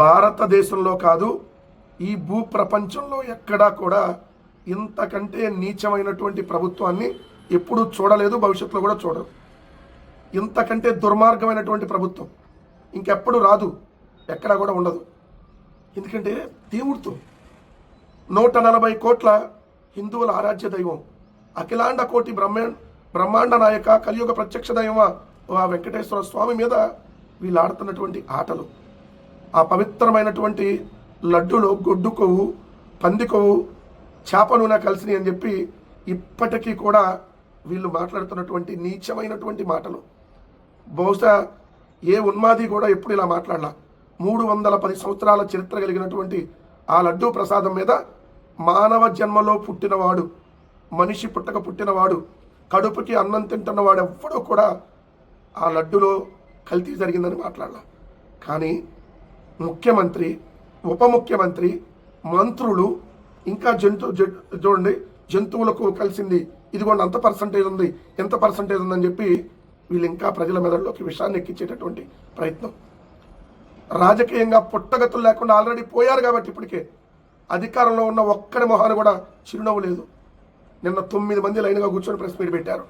భారతదేశంలో కాదు, ఈ భూ ప్రపంచంలో ఎక్కడా కూడా ఇంతకంటే నీచమైనటువంటి ప్రభుత్వాన్ని ఎప్పుడూ చూడలేదు, భవిష్యత్తులో కూడా చూడరు. ఇంతకంటే దుర్మార్గమైనటువంటి ప్రభుత్వం ఇంకెప్పుడు రాదు, ఎక్కడా కూడా ఉండదు. ఎందుకంటే దేవుడితో 140 కోట్ల హిందువుల ఆరాధ్య దైవం, అఖిలాండ కోటి బ్రహ్మాండ నాయక, కలియుగ ప్రత్యక్ష దైవ ఆ వెంకటేశ్వర స్వామి మీద వీళ్ళు ఆడుతున్నటువంటి ఆటలు, ఆ పవిత్రమైనటువంటి లడ్డులో గొడ్డు కొవ్వు, పంది కొవ్వు, చేప నూనె కలిసినాయి అని చెప్పి ఇప్పటికీ కూడా వీళ్ళు మాట్లాడుతున్నటువంటి నీచమైనటువంటి మాటలు. బహుశా ఏ ఉన్మాది కూడా ఎప్పుడు ఇలా మాట్లాడలా. 310 సంవత్సరాల చరిత్ర కలిగినటువంటి ఆ లడ్డూ ప్రసాదం మీద మానవ జన్మలో పుట్టినవాడు, మనిషి పుట్టక పుట్టినవాడు, కడుపుకి అన్నం తింటున్నవాడు ఎవ్వడూ కూడా ఆ లడ్డులో కల్తీ జరిగిందని మాట్లాడాల. కానీ ముఖ్యమంత్రి, ఉప ముఖ్యమంత్రి, మంత్రులు, ఇంకా చూడండి జంతువులకు కలిసింది, ఇదిగోండి అంత పర్సంటేజ్ ఉంది, ఎంత పర్సంటేజ్ ఉందని చెప్పి వీళ్ళు ఇంకా ప్రజల మెదడులోకి విషయాన్ని ఎక్కించేటటువంటి ప్రయత్నం. రాజకీయంగా పుట్టగతులు లేకుండా ఆల్రెడీ పోయారు కాబట్టి ఇప్పటికే అధికారంలో ఉన్న ఒక్కడి మొహాన్ని కూడా చిరునవ్వు లేదు. నిన్న 9 మంది లైన్గా కూర్చొని ప్రెస్ మీట్ పెట్టారు.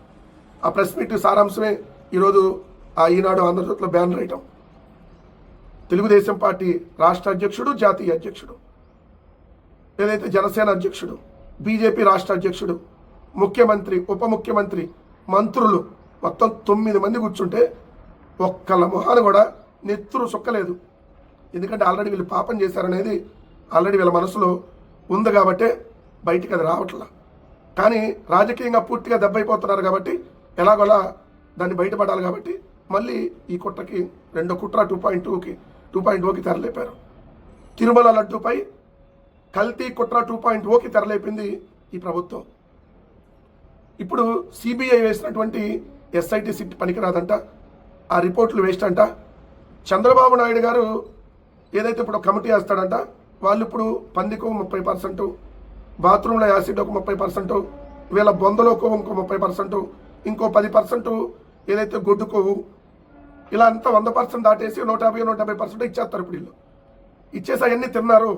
ఆ ప్రెస్ మీట్ సారాంశమే ఈరోజు ఆ ఈనాడు ఆంధ్రజ్యోతిలో బ్యానర్ వేయటం. తెలుగుదేశం పార్టీ రాష్ట్ర అధ్యక్షుడు, జాతీయ అధ్యక్షుడు, ఏదైతే జనసేన అధ్యక్షుడు, బీజేపీ రాష్ట్ర అధ్యక్షుడు, ముఖ్యమంత్రి, ఉప ముఖ్యమంత్రి, మంత్రులు మొత్తం 9 మంది కూర్చుంటే ఒక్కళ్ళ మొహాన్ని కూడా నెత్తురు సొక్కలేదు. ఎందుకంటే ఆల్రెడీ వీళ్ళు పాపం చేశారనేది ఆల్రెడీ వీళ్ళ మనసులో ఉంది కాబట్టే బయటికి అది రావట్లా. కానీ రాజకీయంగా పూర్తిగా దెబ్బైపోతున్నారు కాబట్టి ఎలాగోలా దాన్ని బయటపడాలి కాబట్టి మళ్ళీ ఈ కుట్రకి రెండో కుట్ర 2.0కి తెరలేపారు. తిరుమల లడ్డుపై కల్తీ కుట్ర 2.0కి తెరలేపింది ఈ ప్రభుత్వం. ఇప్పుడు సిబిఐ వేసినటువంటి ఎస్ఐటి సిట్ పనికిరాదంట, ఆ రిపోర్ట్లు వేస్ట్ అంట. చంద్రబాబు నాయుడు గారు ఏదైతే ఇప్పుడు కమిటీ వేస్తాడంట, వాళ్ళు ఇప్పుడు పందికు 30%, బాత్రూంలో యాసిడ్ ఒక 30%, వీళ్ళ బొందలోకి ఇంకో 30%, ఇంకో 10% ఏదైతే గొడ్డుకోవు, ఇలా అంతా 100% దాటేసి 150% ఇచ్చేస్తారు. ఇప్పుడు వీళ్ళు ఇచ్చేసి అవన్నీ తిన్నారు.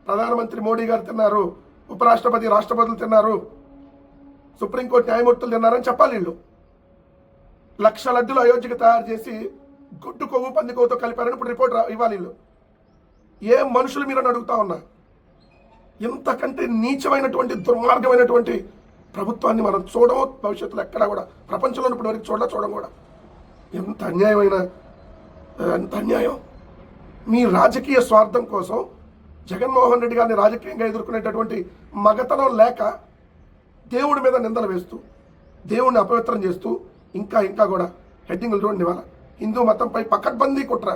ప్రధానమంత్రి మోడీ గారు తిన్నారు, ఉపరాష్ట్రపతి, రాష్ట్రపతులు తిన్నారు, సుప్రీంకోర్టు న్యాయమూర్తులు తిన్నారని చెప్పాలి. వీళ్ళు 1,00,000 లడ్డులు అయోధ్యకు తయారు చేసి గుడ్డు కొవ్వు, పంది కొవ్వుతో కలిపారని ఇప్పుడు రిపోర్ట్ ఇవ్వాలి. వీళ్ళు ఏ మనుషులు మీరని అడుగుతా ఉన్నా. ఇంతకంటే నీచమైనటువంటి దుర్మార్గమైనటువంటి ప్రభుత్వాన్ని మనం చూడము, భవిష్యత్తులో ఎక్కడా కూడా ప్రపంచంలో ఇప్పటి వరకు చూడం కూడా. ఎంత అన్యాయం. మీ రాజకీయ స్వార్థం కోసం జగన్మోహన్ రెడ్డి గారిని రాజకీయంగా ఎదుర్కొనేటటువంటి మగతనం లేక దేవుడి మీద నిందలు వేస్తూ, దేవుడిని అపవిత్రం చేస్తూ, ఇంకా కూడా హెడ్డింగ్లు చూడండి. ఇవాళ హిందూ మతంపై పకడ్బందీ కుట్ర.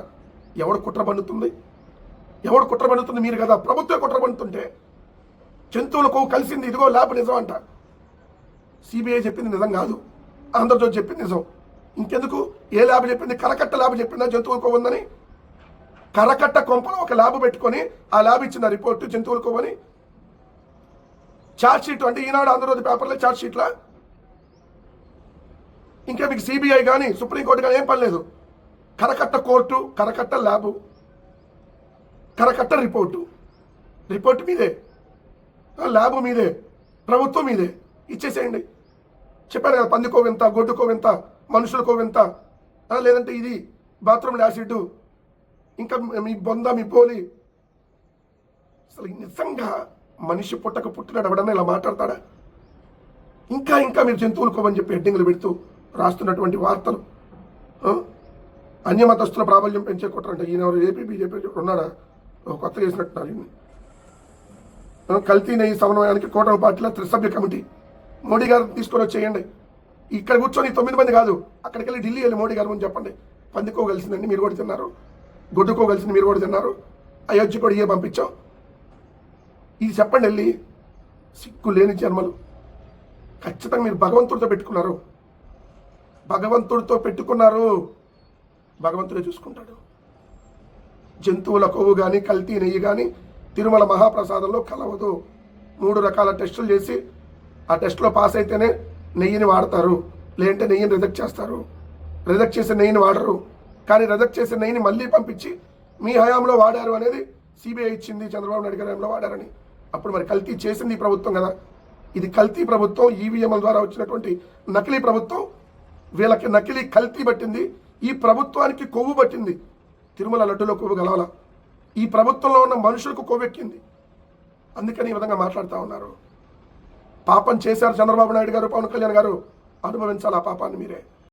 ఎవడు కుట్ర పన్నుతుంది? మీరు కదా. ప్రభుత్వం కుట్ర పన్నుతుంటే జంతువులకు కలిసింది, ఇదిగో ల్యాబ్ నిజం అంట. సిబిఐ చెప్పింది నిజం కాదు, ఆంధ్రజ్యోతి చెప్పింది నిజం. ఇంకెందుకు? ఏ ల్యాబ్ చెప్పింది? కరకట్ట ల్యాబ్ చెప్పిందా జంతువుల కొవ్వుందని? కరకట్ట కొంపలో ఒక ల్యాబ్ పెట్టుకొని ఆ ల్యాబ్ ఇచ్చిన రిపోర్టు జంతువుల కొవ్వని. ఛార్జ్ షీట్ అంటే ఈనాడు ఆంధ్రజ్యోతి పేపర్లో ఛార్జ్ షీట్లా? ఇంకా మీకు సిబిఐ కానీ సుప్రీంకోర్టు కానీ ఏం పని లేదు. కరకట్ట కోర్టు, కరకట్ట ల్యాబు, కరకట్ట రిపోర్టు మీదే, ల్యాబు మీదే, ప్రభుత్వం మీదే. ఇచ్చేసేయండి. చెప్పాను కదా, పంది కోవింత, గొడ్డు కోవింత, మనుషుల కోవింత, లేదంటే ఇది బాత్రూమ్ యాసిడ్, ఇంకా మీ బొంద, మీ పోలి. అసలు నిజంగా మనిషి పుట్టినాడు ఎవడన్నా ఇలా మాట్లాడతాడా? ఇంకా మీరు జంతువులు కోవని చెప్పి హెడ్డింగ్లు పెడుతూ రాస్తున్నటువంటి వార్తలు. అన్యమతస్తుల ప్రాబల్యం పెంచే కుట్రంట. ఈయన ఏపీ బీజేపీ ఉన్నాడా? కొత్తగా వేసినట్టున్నారు. కల్తీ నెయ్యి సమన్వయానికి కూటమి పార్టీల త్రిసభ్య కమిటీ మోడీ గారు తీసుకొని వచ్చేయండి. ఇక్కడ కూర్చొని 9 మంది కాదు, అక్కడికి వెళ్ళి ఢిల్లీ వెళ్ళి మోడీ గారు ముందు చెప్పండి, పందికో కలిసిందండి మీరు కూడా తిన్నారు, గొడ్డుకో కలిసింది మీరు కూడా తిన్నారు, అయోధ్య కూడా ఇయే పంపించాం, ఇది చెప్పండి వెళ్ళి. సిగ్గు లేని జన్మలు. ఖచ్చితంగా మీరు భగవంతుడితో పెట్టుకున్నారు, భగవంతుడే చూసుకుంటాడు. జంతువుల కొవ్వు కానీ, కల్తీ నెయ్యి కానీ తిరుమల మహాప్రసాదంలో కలవదు. 3 రకాల టెస్టులు చేసి ఆ టెస్ట్లో పాస్ అయితేనే నెయ్యిని వాడతారు, లేదంటే నెయ్యిని రిజెక్ట్ చేస్తారు. రిజెక్ట్ చేసే నెయ్యిని వాడరు. కానీ రిజెక్ట్ చేసే నెయ్యిని మళ్ళీ పంపించి మీ హయాంలో వాడారు అనేది సిబిఐ ఇచ్చింది, చంద్రబాబు నాయుడు గారి హయాంలో వాడారని. అప్పుడు మరి కల్తీ చేసింది ఈ ప్రభుత్వం కదా. ఇది కల్తీ ప్రభుత్వం, ఈవీఎంల ద్వారా వచ్చినటువంటి నకిలీ ప్రభుత్వం. వీళ్ళకి నకిలీ కల్తీ పట్టింది, ఈ ప్రభుత్వానికి కొవ్వు పట్టింది. తిరుమల లడ్డులో కొవ్వు గలవాల, ఈ ప్రభుత్వంలో ఉన్న మనుషులకు కొవ్వెక్కింది. అందుకని ఈ విధంగా మాట్లాడుతూ ఉన్నారు. పాపం చేశారు చంద్రబాబు నాయుడు గారు, పవన్ కళ్యాణ్ గారు, అనుభవించాలి ఆ పాపాన్ని మీరే.